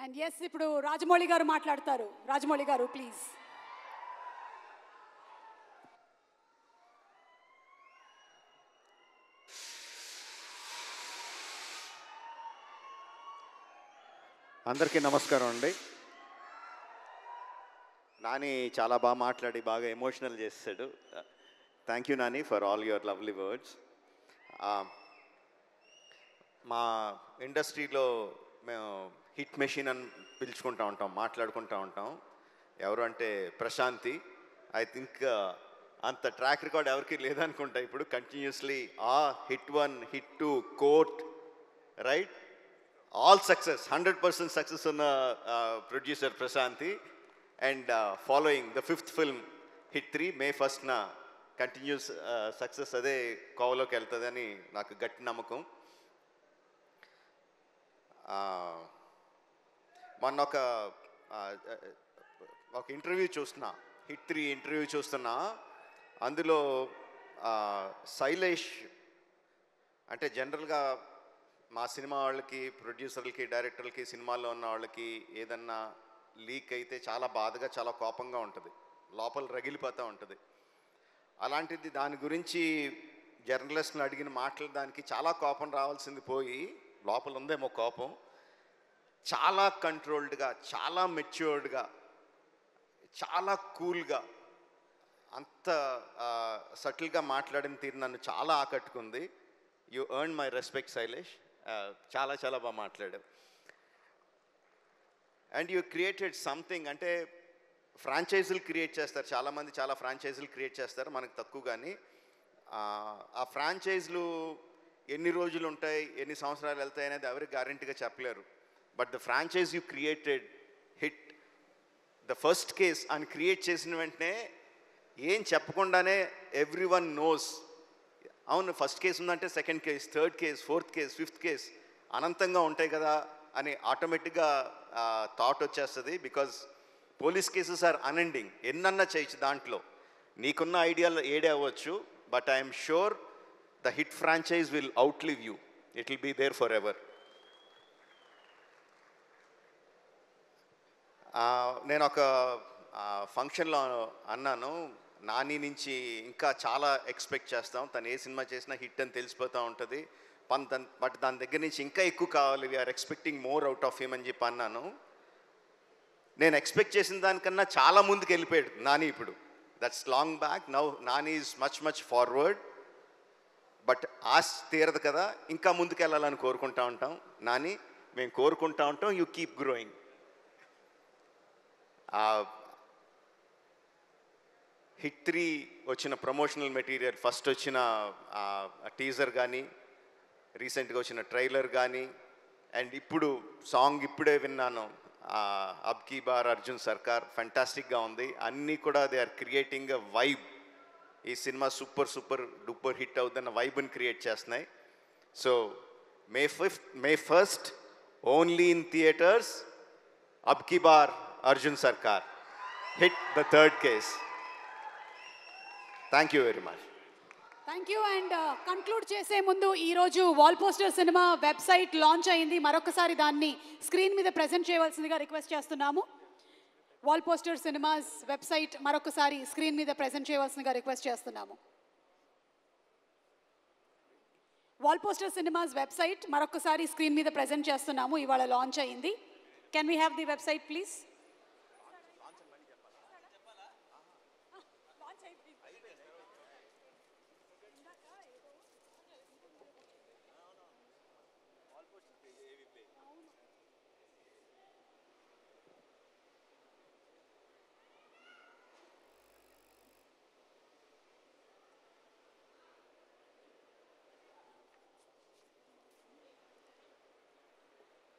And yes ఇప్పుడు రాజమౌళి గారు మాట్లాడతారు. రాజమౌళి గారు ప్లీజ్. అందరికీ నమస్కారం అండి. నాని చాలా బాగా మాట్లాడి బాగా ఎమోషనల్ చేశాడు. Thank you Nani for all your lovely words. మా ఇండస్ట్రీలో మేము హిట్ మెషిన్ అని పిలుచుకుంటూ ఉంటాం, మాట్లాడుకుంటూ ఉంటాం. ఎవరు అంటే ప్రశాంతి. ఐ థింక్ అంత ట్రాక్ రికార్డ్ ఎవరికి లేదనుకుంటా. ఇప్పుడు continuously hit 1, hit 2, court, right, all success, 100% success on producer Prashanti, and following the 5th film hit 3 May 1st na continuous success ade kavaloki veltadani naaku gatti namakam. మొన్న ఒక interview చూస్తున్నా, hit 3 interview చూస్తున్నా. అందులో శైలేష్ అంటే జనరల్గా మా cinema వాళ్ళకి, ప్రొడ్యూసర్లకి, డైరెక్టర్లకి, సినిమాల్లో ఉన్న వాళ్ళకి ఏదన్నా లీక్ అయితే చాలా బాధగా, చాలా కోపంగా ఉంటుంది, లోపల రగిలిపోతూ ఉంటుంది. అలాంటిది దాని గురించి జర్నలిస్ట్ని అడిగిన మాటలు దానికి చాలా కోపం రావాల్సింది పోయి లోపల ఉందేమో కోపం. చాలా కంట్రోల్డ్గా, చాలా మెచ్యూర్డ్గా, చాలా కూల్గా, అంత సటిల్గా మాట్లాడిన తీరు నన్ను చాలా ఆకట్టుకుంది. You earn my respect Shailesh. చాలా చాలా బాగా మాట్లాడారు. And you created something. అంటే ఫ్రాంచైజీలు క్రియేట్ చేస్తారు చాలామంది, చాలా ఫ్రాంచైజీలు క్రియేట్ చేస్తారు, మనకు తక్కువ. కానీ ఆ ఫ్రాంచైజీలు ఎన్ని రోజులు ఉంటాయి, ఎన్ని సంవత్సరాలు వెళ్తాయి అనేది ఎవరికి గ్యారెంటీగా చెప్పలేరు. But the franchise you created hit the first case అని క్రియేట్ చేసిన వెంటనే ఏం చెప్పకుండానే ఎవ్రీ వన్ నోస్, అవును ఫస్ట్ కేసు ఉందంటే second case, third case, fourth case, fifth case అనంతంగా ఉంటాయి కదా అని ఆటోమేటిక్గా థాట్ వచ్చేస్తుంది. Because police cases are unending. ఎన్నన్నా చేయొచ్చు దాంట్లో, నీకున్న ఐడియాలు ఏడే అవ్వచ్చు. But I'm sure the hit franchise will outlive you. It will be there forever. నేను ఒక ఫంక్షన్లో అన్నాను, నాని నుంచి ఇంకా చాలా ఎక్స్పెక్ట్ చేస్తాం, తను ఏ సినిమా చేసినా హిట్ అని తెలిసిపోతూ ఉంటుంది, బట్ దాని దగ్గర నుంచి ఇంకా ఎక్కువ కావాలి, we are expecting more out of him అని చెప్పి అన్నాను. నేను ఎక్స్పెక్ట్ చేసిన దానికన్నా చాలా ముందుకు వెళ్ళిపోయాడు నాని ఇప్పుడు. That's long back. Now Nani is much much forward. But ఆశ తీరదు కదా, ఇంకా ముందుకు వెళ్ళాలని కోరుకుంటా ఉంటాం. నాని, మేము కోరుకుంటా ఉంటాం, యూ కీప్ గ్రోయింగ్. హిట్ 3 వచ్చిన ప్రమోషనల్ మెటీరియల్, ఫస్ట్ వచ్చిన టీజర్ కానీ, రీసెంట్గా వచ్చిన ట్రైలర్ కానీ, అండ్ ఇప్పుడు సాంగ్ ఇప్పుడే విన్నాను, అబ్ కీ బార్ అర్జున్ సర్కార్, ఫెంటాస్టిక్గా ఉంది. అన్నీ కూడా they are creating a vibe. ఈ cinema super super duper hit అవుతుందన్న వైబ్ని క్రియేట్ చేస్తున్నాయి. So May 1st only in theatres, Ab ki baar Arjun Sarkar, hit the 3rd case. Thank you very much. Thank you. And conclude చేసే ముందు ఈరోజు Wall Poster Cinema website launch అయింది. మరొకసారి దాన్ని స్క్రీన్ మీద ప్రజెంట్ చేయవలసిందిగా రిక్వెస్ట్ చేస్తున్నాము. వాల్ పోస్టర్ సినిమాస్ వెబ్సైట్ మరొకసారి స్క్రీన్ మీద ప్రజెంట్ చేయవలసిందిగా రిక్వెస్ట్ చేస్తున్నాము. వాల్ పోస్టర్ సినిమాస్ వెబ్సైట్ మరొకసారి స్క్రీన్ మీద ప్రజెంట్ చేస్తున్నాము. ఇవాళ లాంచ్ అయింది. Can we have the website please?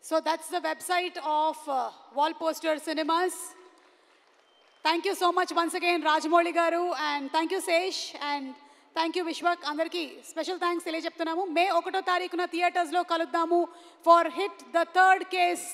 So that's the website of Wall Poster Cinemas. Thank you so much once again, Rajamouli garu, and thank you Sesh, and thank you Vishwak. Andarki special thanks తెలియజెప్తున్నాము. May 1వ తారీఖున థియేటర్స్లో కలుద్దాము for Hit the 3rd Case.